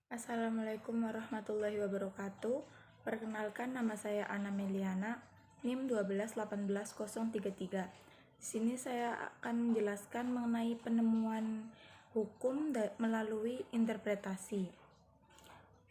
Assalamualaikum warahmatullahi wabarakatuh. Perkenalkan, nama saya Ana Meliana, NIM 1218033. Di sini saya akan menjelaskan mengenai penemuan hukum melalui interpretasi.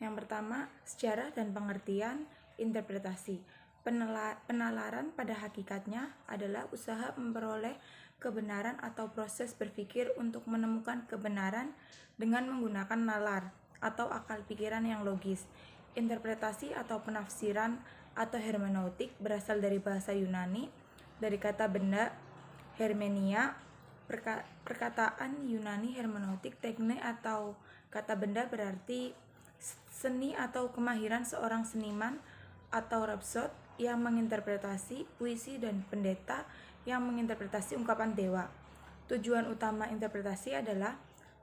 Yang pertama, sejarah dan pengertian interpretasi. Penalaran pada hakikatnya adalah usaha memperoleh kebenaran atau proses berpikir untuk menemukan kebenaran dengan menggunakan nalar atau akal pikiran yang logis. Interpretasi atau penafsiran atau hermeneutik berasal dari bahasa Yunani, dari kata benda hermenia. Perkataan Yunani hermeneutik tekne atau kata benda berarti seni atau kemahiran seorang seniman atau rhapsod yang menginterpretasi puisi dan pendeta yang menginterpretasi ungkapan dewa. Tujuan utama interpretasi adalah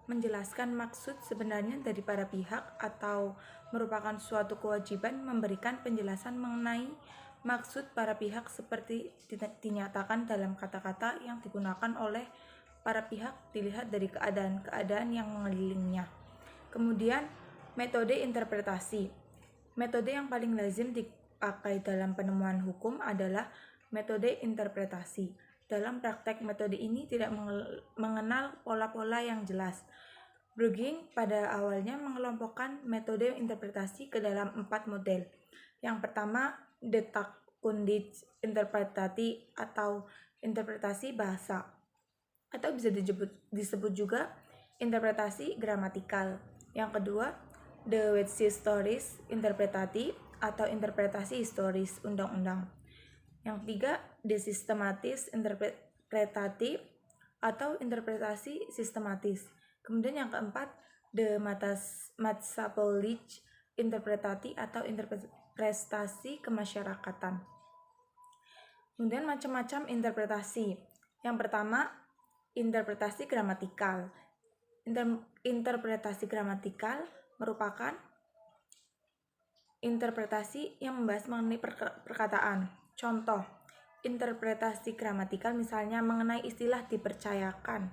menjelaskan maksud sebenarnya dari para pihak atau merupakan suatu kewajiban memberikan penjelasan mengenai maksud para pihak seperti dinyatakan dalam kata-kata yang digunakan oleh para pihak dilihat dari keadaan-keadaan yang mengelilingnya. Kemudian, metode interpretasi. Metode yang paling lazim dipakai dalam penemuan hukum adalah metode interpretasi. Dalam praktek, metode ini tidak mengenal pola-pola yang jelas. Brueging pada awalnya mengelompokkan metode interpretasi ke dalam 4 model. Yang pertama, Detakkundige interpretasi atau interpretasi bahasa, atau bisa disebut juga interpretasi gramatikal. Yang kedua, The Wetsystories interpretati atau interpretasi historis undang-undang. Yang ketiga, The Systematis interpretati atau interpretasi sistematis. Kemudian yang keempat, The Maatschappelige interpretati atau interpretasi kemasyarakatan. Kemudian macam-macam interpretasi. Yang pertama, interpretasi gramatikal. Interpretasi gramatikal merupakan interpretasi yang membahas mengenai perkataan. Contoh, interpretasi gramatikal misalnya mengenai istilah dipercayakan,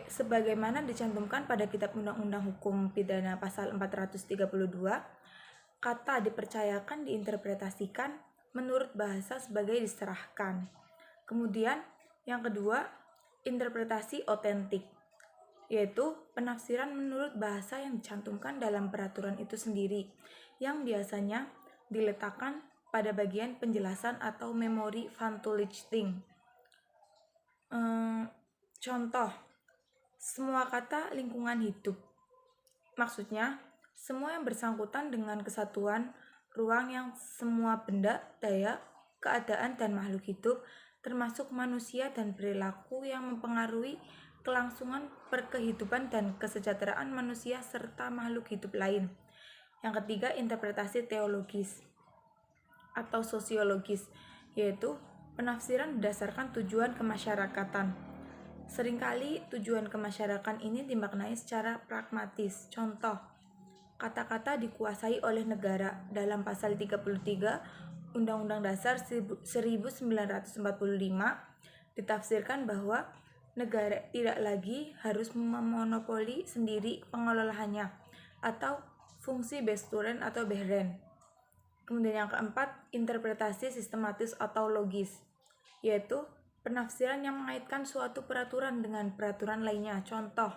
sebagaimana dicantumkan pada Kitab Undang-Undang Hukum Pidana Pasal 432, kata dipercayakan diinterpretasikan menurut bahasa sebagai diserahkan. Kemudian yang kedua, interpretasi otentik, yaitu penafsiran menurut bahasa yang dicantumkan dalam peraturan itu sendiri, yang biasanya diletakkan pada bagian penjelasan atau memori van toelichting. Contoh, semua kata lingkungan hidup. Maksudnya, semua yang bersangkutan dengan kesatuan ruang yang semua benda, daya, keadaan, dan makhluk hidup, termasuk manusia dan perilaku yang mempengaruhi kelangsungan perkehidupan dan kesejahteraan manusia serta makhluk hidup lain. Yang ketiga, interpretasi teologis atau sosiologis, yaitu penafsiran berdasarkan tujuan kemasyarakatan. Seringkali tujuan kemasyarakatan ini dimaknai secara pragmatis. Contoh, kata-kata dikuasai oleh negara dalam pasal 33 Undang-Undang Dasar 1945 ditafsirkan bahwa negara tidak lagi harus memonopoli sendiri pengelolaannya atau fungsi besturen atau behren. Kemudian yang keempat, interpretasi sistematis atau logis, yaitu penafsiran yang mengaitkan suatu peraturan dengan peraturan lainnya. Contoh,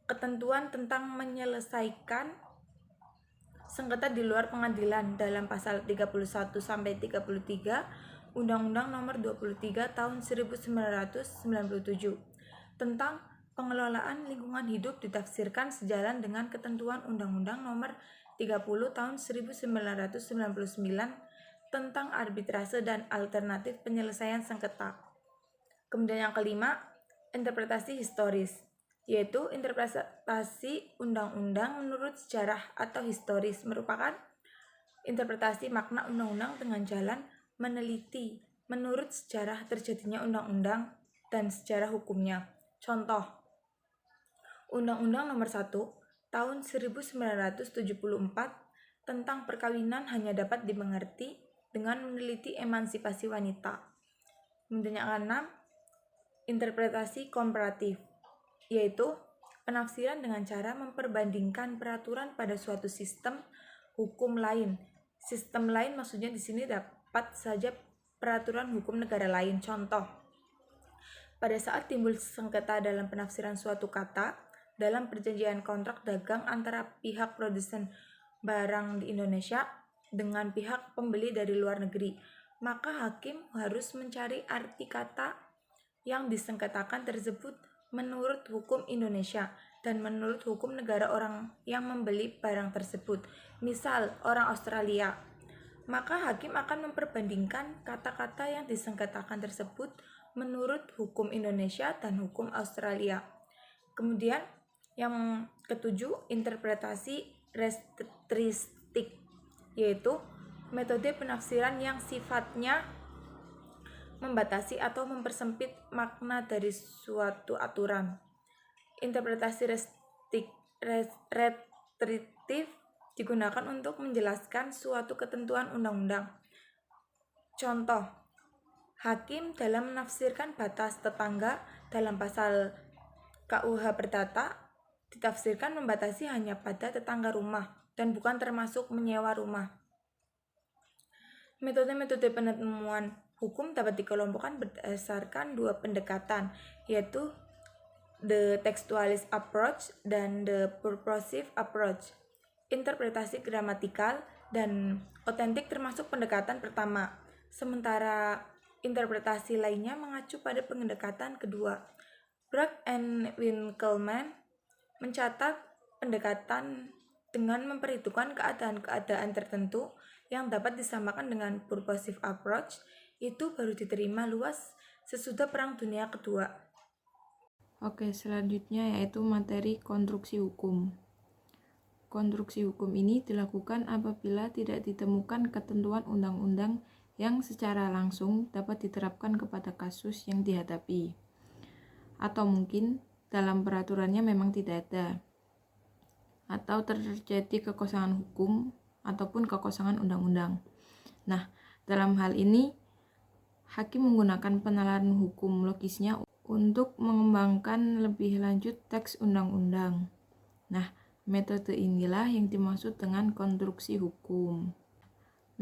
ketentuan tentang menyelesaikan sengketa di luar pengadilan dalam pasal 31 sampai 33 Undang-Undang Nomor 23 Tahun 1997 tentang pengelolaan lingkungan hidup ditafsirkan sejalan dengan ketentuan Undang-Undang Nomor 30 Tahun 1999 tentang arbitrase dan alternatif penyelesaian sengketa. Kemudian yang kelima, interpretasi historis, yaitu interpretasi undang-undang menurut sejarah atau historis, merupakan interpretasi makna undang-undang dengan jalan meneliti menurut sejarah terjadinya undang-undang dan sejarah hukumnya. Contoh, Undang-Undang Nomor 1 Tahun 1974 tentang perkawinan hanya dapat dimengerti dengan meneliti emansipasi wanita. Kemudian yang keenam, interpretasi komparatif, yaitu penafsiran dengan cara memperbandingkan peraturan pada suatu sistem hukum lain. Sistem lain maksudnya di sini dapat saja peraturan hukum negara lain. Contoh, pada saat timbul sengketa dalam penafsiran suatu kata dalam perjanjian kontrak dagang antara pihak produsen barang di Indonesia dengan pihak pembeli dari luar negeri, maka hakim harus mencari arti kata yang disengketakan tersebut menurut hukum Indonesia dan menurut hukum negara orang yang membeli barang tersebut. Misal, orang Australia, maka hakim akan memperbandingkan kata-kata yang disengketakan tersebut menurut hukum Indonesia dan hukum Australia. Kemudian yang ketujuh, interpretasi restristik, yaitu metode penafsiran yang sifatnya membatasi atau mempersempit makna dari suatu aturan. Interpretasi restriktif digunakan untuk menjelaskan suatu ketentuan undang-undang. Contoh, hakim dalam menafsirkan batas tetangga dalam pasal KUH Perdata ditafsirkan membatasi hanya pada tetangga rumah dan bukan termasuk menyewa rumah. Metode-metode penemuan hukum dapat dikelompokkan berdasarkan dua pendekatan, yaitu the textualist approach dan the purposive approach. Interpretasi gramatikal dan otentik termasuk pendekatan pertama, sementara interpretasi lainnya mengacu pada pendekatan kedua. Bragg and Winkelmann mencatat pendekatan dengan memperhitungkan keadaan-keadaan tertentu yang dapat disamakan dengan purposive approach itu baru diterima luas sesudah Perang Dunia Kedua. Oke, selanjutnya yaitu materi konstruksi hukum. Konstruksi hukum ini dilakukan apabila tidak ditemukan ketentuan undang-undang yang secara langsung dapat diterapkan kepada kasus yang dihadapi. Atau mungkin dalam peraturannya memang tidak ada. Atau terjadi kekosongan hukum ataupun kekosongan undang-undang. Nah, dalam hal ini hakim menggunakan penalaran hukum logisnya untuk mengembangkan lebih lanjut teks undang-undang. Nah, metode inilah yang dimaksud dengan konstruksi hukum.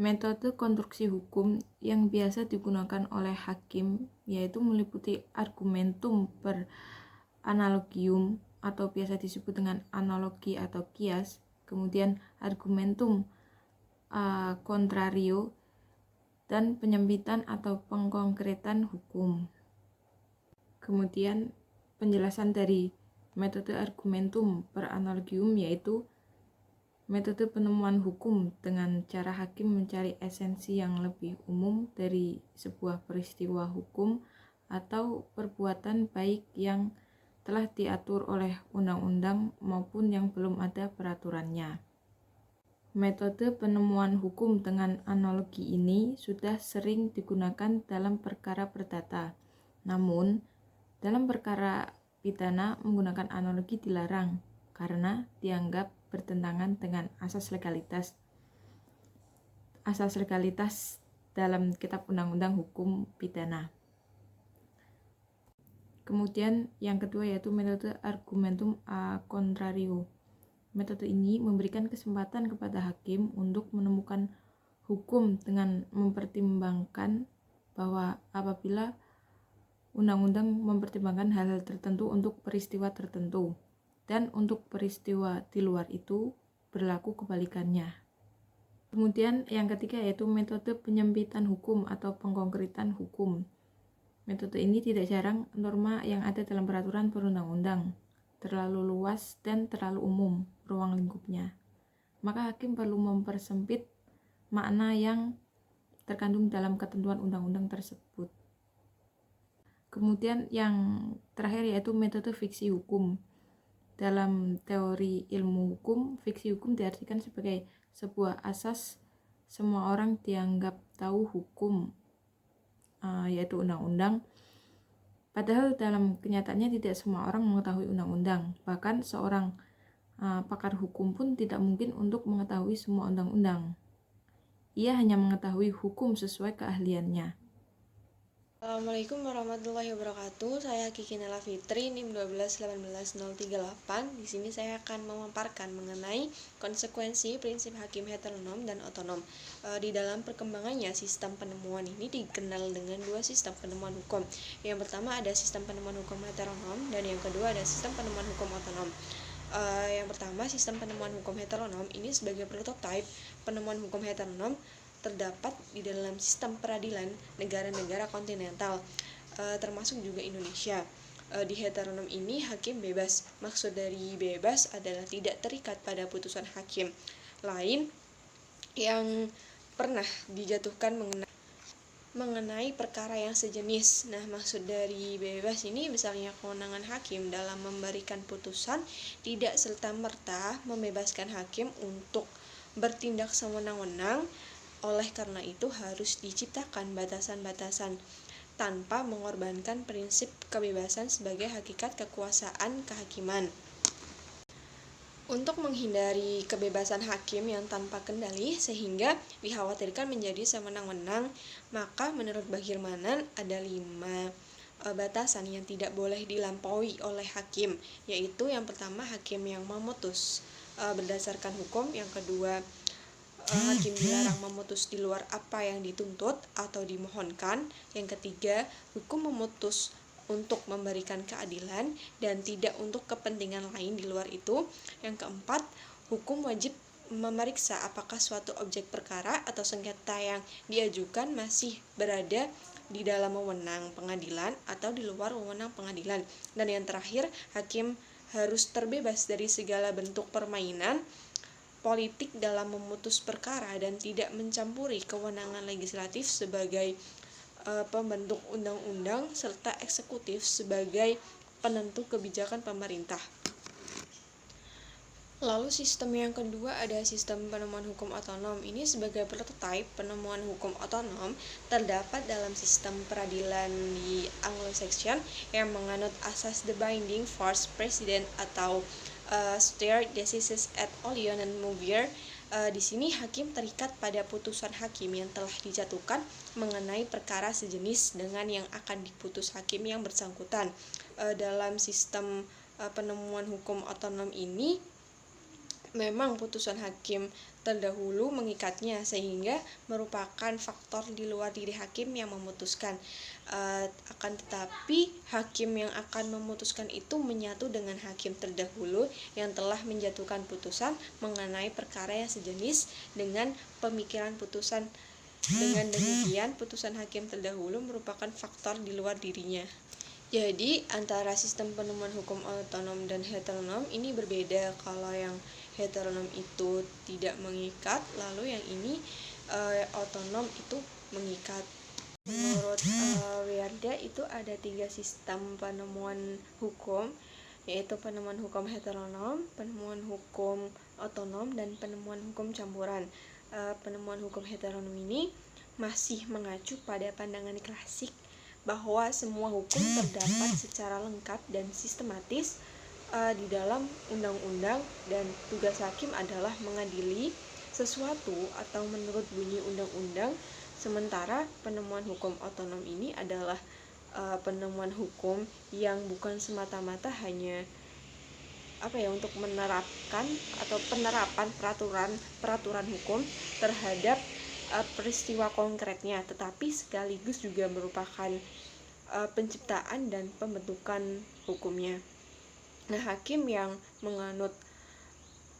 Metode konstruksi hukum yang biasa digunakan oleh hakim yaitu meliputi argumentum per analogium atau biasa disebut dengan analogi atau kias, kemudian argumentum contrario, dan penyempitan atau pengkonkretan hukum. Kemudian penjelasan dari metode argumentum per analogium yaitu metode penemuan hukum dengan cara hakim mencari esensi yang lebih umum dari sebuah peristiwa hukum atau perbuatan baik yang telah diatur oleh undang-undang maupun yang belum ada peraturannya. Metode penemuan hukum dengan analogi ini sudah sering digunakan dalam perkara perdata. Namun, dalam perkara pidana menggunakan analogi dilarang karena dianggap bertentangan dengan asas legalitas dalam Kitab Undang-Undang Hukum Pidana. Kemudian yang kedua yaitu metode argumentum a contrario. Metode ini memberikan kesempatan kepada hakim untuk menemukan hukum dengan mempertimbangkan bahwa apabila undang-undang mempertimbangkan hal-hal tertentu untuk peristiwa tertentu, dan untuk peristiwa di luar itu berlaku kebalikannya. Kemudian yang ketiga yaitu metode penyempitan hukum atau pengkonkretan hukum. Metode ini tidak jarang norma yang ada dalam peraturan perundang-undang terlalu luas dan terlalu umum ruang lingkupnya. Maka hakim perlu mempersempit makna yang terkandung dalam ketentuan undang-undang tersebut. Kemudian yang terakhir yaitu metode fiksi hukum. Dalam teori ilmu hukum, fiksi hukum diartikan sebagai sebuah asas semua orang dianggap tahu hukum, yaitu undang-undang. Padahal dalam kenyataannya tidak semua orang mengetahui undang-undang. Bahkan seorang pakar hukum pun tidak mungkin untuk mengetahui semua undang-undang. Ia hanya mengetahui hukum sesuai keahliannya. Assalamualaikum warahmatullahi wabarakatuh. Saya Kiki Nela Fitri, NIM 1218038. Di sini saya akan memaparkan mengenai konsekuensi prinsip hakim heteronom dan otonom. Di dalam perkembangannya, sistem penemuan ini dikenal dengan dua sistem penemuan hukum. Yang pertama ada sistem penemuan hukum heteronom dan yang kedua ada sistem penemuan hukum otonom. Yang pertama, sistem penemuan hukum heteronom ini sebagai prototipe penemuan hukum heteronom terdapat di dalam sistem peradilan negara-negara kontinental, termasuk juga Indonesia. Di heteronom ini hakim bebas. Maksud dari bebas adalah tidak terikat pada putusan hakim lain yang pernah dijatuhkan mengenai perkara yang sejenis. Nah, maksud dari bebas ini misalnya kewenangan hakim dalam memberikan putusan tidak serta-merta membebaskan hakim untuk bertindak sewenang-wenang. Oleh karena itu harus diciptakan batasan-batasan tanpa mengorbankan prinsip kebebasan sebagai hakikat kekuasaan kehakiman. Untuk menghindari kebebasan hakim yang tanpa kendali sehingga dikhawatirkan menjadi sewenang-wenang, maka menurut Bagirmanan ada 5 batasan yang tidak boleh dilampaui oleh hakim, yaitu yang pertama hakim yang memutus berdasarkan hukum, yang kedua hakim dilarang memutus di luar apa yang dituntut atau dimohonkan, yang ketiga hukum memutus untuk memberikan keadilan dan tidak untuk kepentingan lain di luar itu, yang keempat hukum wajib memeriksa apakah suatu objek perkara atau sengketa yang diajukan masih berada di dalam wewenang pengadilan atau di luar wewenang pengadilan, dan yang terakhir hakim harus terbebas dari segala bentuk permainan politik dalam memutus perkara dan tidak mencampuri kewenangan legislatif sebagai pembentuk undang-undang serta eksekutif sebagai penentu kebijakan pemerintah. Lalu sistem yang kedua ada sistem penemuan hukum otonom. Ini sebagai prototipe penemuan hukum otonom terdapat dalam sistem peradilan di Anglo-Saxon yang menganut asas the binding force precedent atau stare decisis et Olion and Mouvier. Di sini hakim terikat pada putusan hakim yang telah dijatuhkan mengenai perkara sejenis dengan yang akan diputus hakim yang bersangkutan. Dalam sistem penemuan hukum otonom ini memang putusan hakim terdahulu mengikatnya sehingga merupakan faktor di luar diri hakim yang memutuskan. Akan tetapi hakim yang akan memutuskan itu menyatu dengan hakim terdahulu yang telah menjatuhkan putusan mengenai perkara yang sejenis dengan pemikiran putusan. Dengan demikian putusan hakim terdahulu merupakan faktor di luar dirinya. Jadi antara sistem penemuan hukum otonom dan heteronom ini berbeda. Kalau yang heteronom itu tidak mengikat, lalu yang ini otonom itu mengikat. Menurut Wierda itu ada 3 sistem penemuan hukum, yaitu penemuan hukum heteronom, penemuan hukum otonom, dan penemuan hukum campuran. Penemuan hukum heteronom ini masih mengacu pada pandangan klasik bahwa semua hukum terdapat secara lengkap dan sistematis di dalam undang-undang dan tugas hakim adalah mengadili sesuatu atau menurut bunyi undang-undang, sementara penemuan hukum otonom ini adalah penemuan hukum yang bukan semata-mata hanya untuk menerapkan atau penerapan peraturan hukum terhadap peristiwa konkretnya, tetapi sekaligus juga merupakan penciptaan dan pembentukan hukumnya. Nah, hakim yang menganut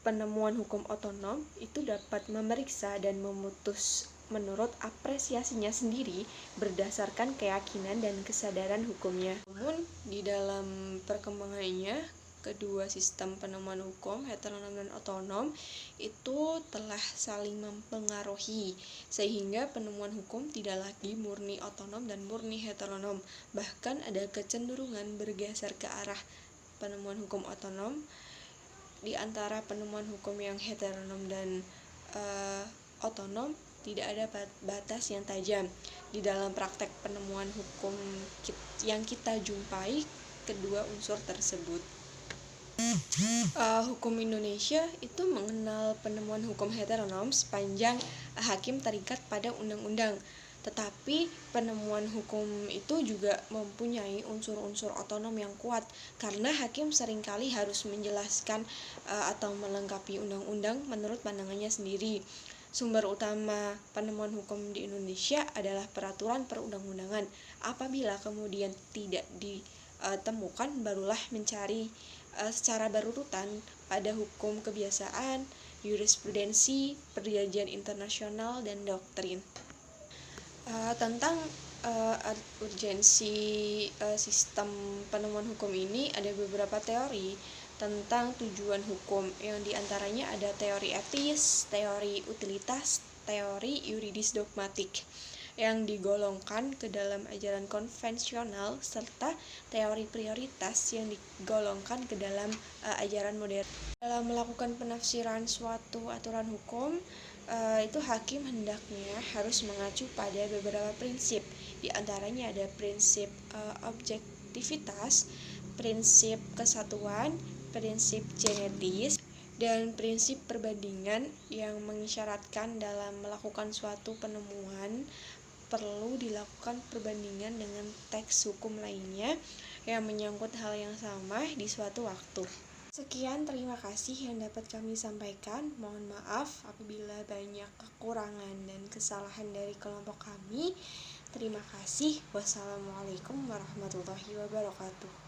penemuan hukum otonom itu dapat memeriksa dan memutus menurut apresiasinya sendiri berdasarkan keyakinan dan kesadaran hukumnya. Namun di dalam perkembangannya, kedua sistem penemuan hukum heteronom dan otonom itu telah saling mempengaruhi sehingga penemuan hukum tidak lagi murni otonom dan murni heteronom, bahkan ada kecenderungan bergeser ke arah penemuan hukum otonom. Di antara penemuan hukum yang heteronom dan otonom tidak ada batas yang tajam. Di dalam praktek penemuan hukum yang kita jumpai kedua unsur tersebut. Hukum Indonesia itu mengenal penemuan hukum heteronom sepanjang hakim terikat pada undang-undang. Tetapi penemuan hukum itu juga mempunyai unsur-unsur otonom yang kuat, karena hakim seringkali harus menjelaskan atau melengkapi undang-undang menurut pandangannya sendiri. Sumber utama penemuan hukum di Indonesia adalah peraturan perundang-undangan. Apabila kemudian tidak ditemukan, barulah mencari secara berurutan pada hukum kebiasaan, jurisprudensi, perjanjian internasional, dan doktrin. Tentang urgensi sistem penemuan hukum ini, ada beberapa teori tentang tujuan hukum, yang diantaranya ada teori etis, teori utilitas, teori yuridis dogmatik yang digolongkan ke dalam ajaran konvensional, serta teori prioritas yang digolongkan ke dalam ajaran modern. Dalam melakukan penafsiran suatu aturan hukum, itu hakim hendaknya harus mengacu pada beberapa prinsip. Di antaranya ada prinsip objektivitas, prinsip kesatuan, prinsip genetis, dan prinsip perbandingan, yang mengisyaratkan dalam melakukan suatu penemuan perlu dilakukan perbandingan dengan teks hukum lainnya yang menyangkut hal yang sama di suatu waktu. Sekian, terima kasih yang dapat kami sampaikan. Mohon maaf apabila banyak kekurangan dan kesalahan dari kelompok kami. Terima kasih. Wassalamualaikum warahmatullahi wabarakatuh.